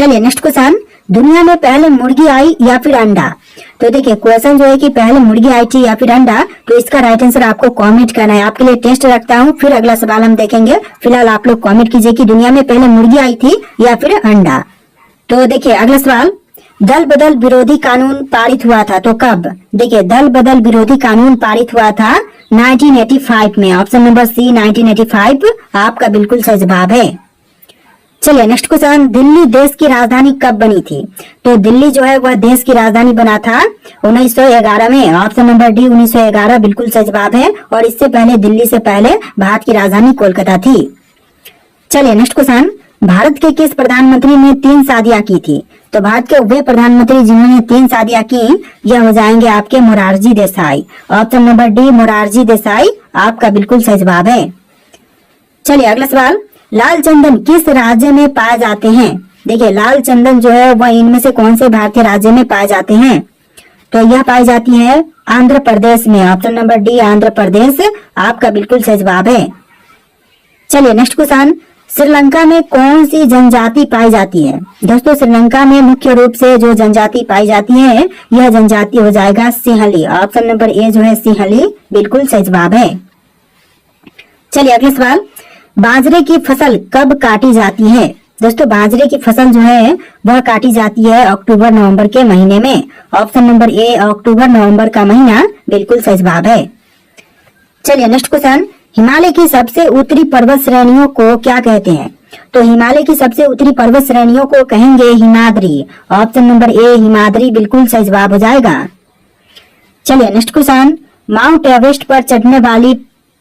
चलिए next question, दुनिया में पहले मुर्गी आई या फिर अंडा? तो देखिए क्वेश्चन जो है कि पहले मुर्गी आई थी या फिर अंडा, तो इसका राइट आंसर आपको कमेंट करना है। आपके लिए टेस्ट रखता हूँ, फिर अगला सवाल हम देखेंगे। फिलहाल आप लोग कमेंट कीजिए कि दुनिया में पहले मुर्गी आई थी या फिर अंडा। तो देखिए अगला सवाल, दल बदल विरोधी कानून पारित हुआ था तो कब? देखिए दल बदल विरोधी कानून पारित हुआ था 1985 में। ऑप्शन नंबर सी 1985 आपका बिल्कुल सही जवाब है। चलिए नेक्स्ट क्वेश्चन, दिल्ली देश की राजधानी कब बनी थी? तो दिल्ली जो है वह देश की राजधानी बना था 1911 में। ऑप्शन नंबर डी 1911 बिल्कुल सही जवाब है। और इससे पहले दिल्ली से पहले भारत की राजधानी कोलकाता थी। चलिए नेक्स्ट क्वेश्चन, भारत के किस प्रधानमंत्री ने 3 शादियां की थी? तो भारत के वे प्रधानमंत्री जिन्होंने 3 शादियां की यह हो जाएंगे आपके Morarji Desai. Option number D Morarji Desai आपका बिल्कुल सही जवाब है। चलिए अगला सवाल, लाल चंदन किस राज्य में पाए जाते हैं? देखिए लाल चंदन जो है वह इनमें से कौन से भारतीय राज्य में पाए जाते हैं? तो यह पाई जाती है आंध्र प्रदेश में। Option number D Andhra Pradesh आपका बिल्कुल सही जवाब है। चलिए नेक्स्ट क्वेश्चन, श्रीलंका में कौन सी जनजाति पाई जाती है? दोस्तों श्रीलंका में मुख्य रूप से जो जनजाति पाई जाती है यह जनजाति हो जाएगा सिंहली। ऑप्शन नंबर ए जो है सिंहली बिल्कुल सही जवाब है। चलिए अगला सवाल, बाजरे की फसल कब काटी जाती है? दोस्तों बाजरे की फसल जो है वह काटी जाती है अक्टूबर नवंबर के महीने में। ऑप्शन नंबर ए अक्टूबर नवंबर का महीना बिल्कुल सही जवाब है। चलिए नेक्स्ट क्वेश्चन, हिमालय की सबसे उत्तरी पर्वत श्रेणियों को क्या कहते हैं? तो हिमालय की सबसे उत्तरी पर्वत श्रेणियों को कहेंगे Himadri. Option number A Himadri बिल्कुल सही जवाब हो जाएगा। चलिए नेक्स्ट क्वेश्चन, माउंट एवरेस्ट पर चढ़ने वाली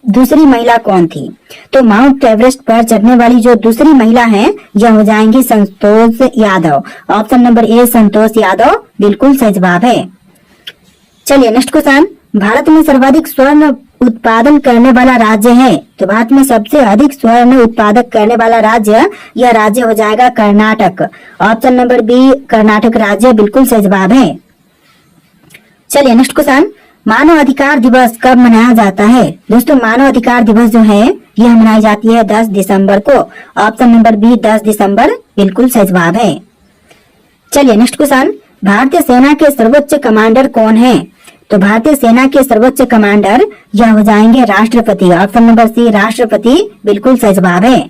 दूसरी महिला कौन थी? तो माउंट एवरेस्ट पर चढ़ने वाली जो दूसरी महिला है यह हो जाएंगी Santosh Yadav. Option number A Santosh Yadav बिल्कुल सही जवाब है। चलिए नेक्स्ट क्वेश्चन, भारत में सर्वाधिक स्वर्ण उत्पादन करने वाला राज्य है? तो भारत में सबसे अधिक स्वर्ण उत्पादक करने वाला राज्य यह राज्य हो जाएगा Karnataka. Option number B Karnataka राज्य बिल्कुल सही जवाब है। चलिए नेक्स्ट क्वेश्चन, मानव अधिकार दिवस कब मनाया जाता है? दोस्तों मानव अधिकार दिवस जो है यह मनाई जाती है 10 दिसंबर को। ऑप्शन नंबर बी 10 दिसंबर बिल्कुल सही जवाब है। चलिए नेक्स्ट क्वेश्चन, भारतीय सेना के सर्वोच्च कमांडर कौन है? तो भारतीय सेना के सर्वोच्च कमांडर यह हो जाएंगे राष्ट्रपति। ऑप्शन नंबर सी राष्ट्रपति बिल्कुल सही जवाब है।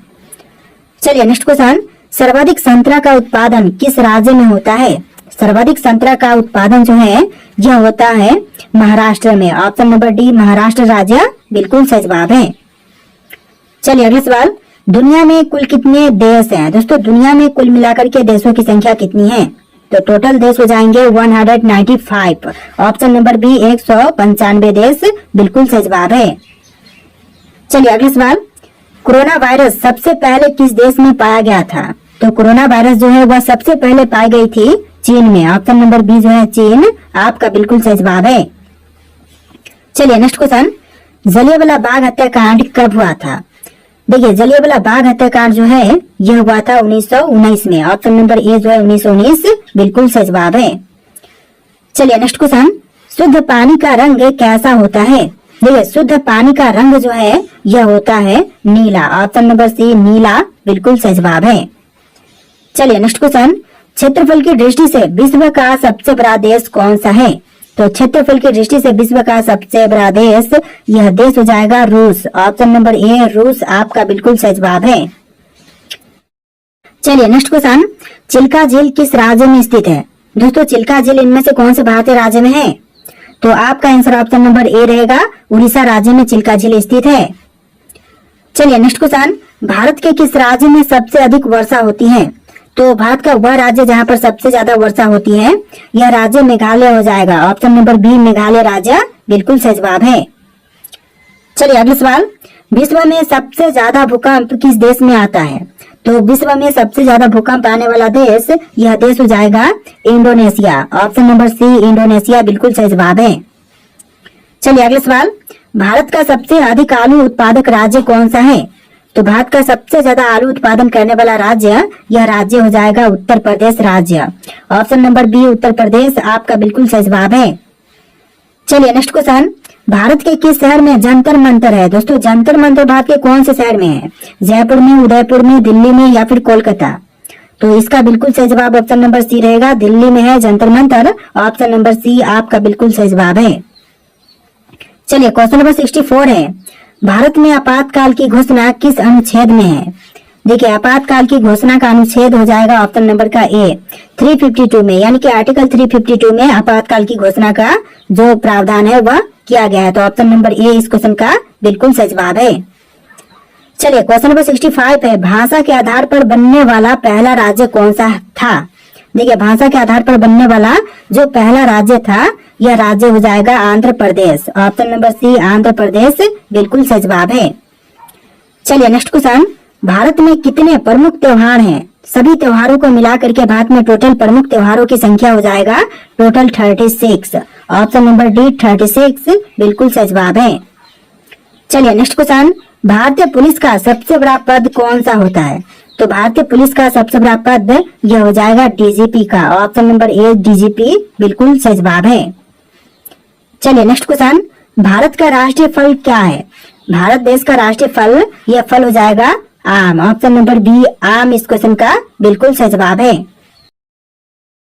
चलिए नेक्स्ट क्वेश्चन, सर्वाधिक संतरा का उत्पादन किस राज्य में होता है? सर्वाधिक संतरा का उत्पादन जो है यह होता है महाराष्ट्र में। ऑप्शन नंबर डी महाराष्ट्र राज्य बिल्कुल सही जवाब है। चलिए अगला सवाल, दुनिया में कुल कितने देश हैं? दोस्तों दुनिया में कुल मिलाकर के देशों की संख्या कितनी है? तो टोटल देश हो जाएंगे 195। ऑप्शन नंबर बी 195 देश बिल्कुल सही जवाब है। चलिए अगला सवाल, कोरोना वायरस सबसे पहले किस देश में पाया गया था? तो कोरोना वायरस जो है वह सबसे पहले पाई गई थी चीन में। ऑप्शन नंबर बी जो है चीन आपका बिल्कुल सही जवाब है। चलिए नेक्स्ट क्वेश्चन, जलियांवाला बाग हत्याकांड कब हुआ था? देखिए जलियांवाला बाग हत्याकांड जो है यह हुआ था 1919 में। ऑप्शन नंबर ए जो है 1919 बिल्कुल सही जवाब है। चलिए नेक्स्ट क्वेश्चन, शुद्ध पानी का रंग कैसा होता है? देखिए शुद्ध पानी का रंग जो है यह होता है नीला। ऑप्शन नंबर सी नीला बिल्कुल सही जवाब है। चलिए नेक्स्ट क्वेश्चन, क्षेत्रफल की दृष्टि से विश्व का सबसे बड़ा देश कौन सा है? तो क्षेत्रफल की दृष्टि से विश्व का सबसे बड़ा देश यह देश हो जाएगा रूस। ऑप्शन नंबर ए रूस आपका बिल्कुल सही जवाब है। चलिए नेक्स्ट क्वेश्चन, चिल्का झील किस राज्य में स्थित है? दोस्तों चिल्का झील इनमें से कौन से भारतीय राज्य में है? तो आपका आंसर ऑप्शन नंबर ए रहेगा, उड़ीसा राज्य में चिल्का झील स्थित है। चलिए नेक्स्ट क्वेश्चन, भारत के किस राज्य में सबसे अधिक वर्षा होती है? तो भारत का वह राज्य जहां पर सबसे ज्यादा वर्षा होती है यह राज्य मेघालय हो जाएगा। ऑप्शन नंबर बी मेघालय राज्य बिल्कुल सही जवाब है। चलिए अगला सवाल, विश्व में सबसे ज्यादा भूकंप किस देश में आता है? तो विश्व में सबसे ज्यादा भूकंप आने वाला देश यह देश हो जाएगा Indonesia. Option number C Indonesia बिल्कुल सही जवाब है। चलिए अगला सवाल, भारत का सबसे अधिक आलू उत्पादक राज्य कौन सा है? तो भारत का सबसे ज्यादा आलू उत्पादन करने वाला राज्य यह राज्य हो जाएगा उत्तर प्रदेश राज्य। Option number B Uttar Pradesh आपका बिल्कुल सही जवाब है। चलिए नेक्स्ट क्वेश्चन, भारत के किस शहर में जंतर मंतर है? दोस्तों जंतर मंतर भारत के कौन से शहर में है? जयपुर में, उदयपुर में, दिल्ली में या फिर कोलकाता? तो इसका बिल्कुल सही जवाब ऑप्शन नंबर सी रहेगा, दिल्ली में है Jantar Mantar. Option number C आपका बिल्कुल सही जवाब है। चलिए क्वेश्चन नंबर 64 है, भारत में आपातकाल की घोषणा किस अनुच्छेद में है? देखिए आपातकाल की घोषणा का अनुच्छेद हो जाएगा ऑप्शन नंबर का ए 352 में, यानी कि आर्टिकल 352 में आपातकाल की घोषणा का जो प्रावधान है वह किया गया है। तो ऑप्शन नंबर ए इस क्वेश्चन का बिल्कुल सही जवाब है। चलिए क्वेश्चन नंबर 65 है, भाषा के आधार पर बनने वाला पहला राज्य कौन सा था? देखिए भाषा के आधार पर बनने वाला जो पहला राज्य था यह राज्य हो जाएगा आंध्र प्रदेश। ऑप्शन नंबर सी आंध्र प्रदेश बिल्कुल सही जवाब है। चलिए नेक्स्ट क्वेश्चन, भारत में कितने प्रमुख त्योहार हैं? सभी त्योहारों को मिलाकर के भारत में टोटल प्रमुख त्योहारों की संख्या हो जाएगा टोटल 36। ऑप्शन नंबर डी 36 बिल्कुल सही जवाब है। चलिए नेक्स्ट क्वेश्चन, भारतीय पुलिस का सबसे बड़ा पद कौन सा होता है? तो भारतीय पुलिस का सबसे बड़ा पद यह हो जाएगा डीजीपी का। ऑप्शन नंबर ए डीजीपी बिल्कुल सही जवाब है। चलिए नेक्स्ट क्वेश्चन, भारत का राष्ट्रीय फल क्या है? भारत देश का राष्ट्रीय फल यह फल हो जाएगा आम। ऑप्शन नंबर बी आम इस क्वेश्चन का बिल्कुल सही जवाब है।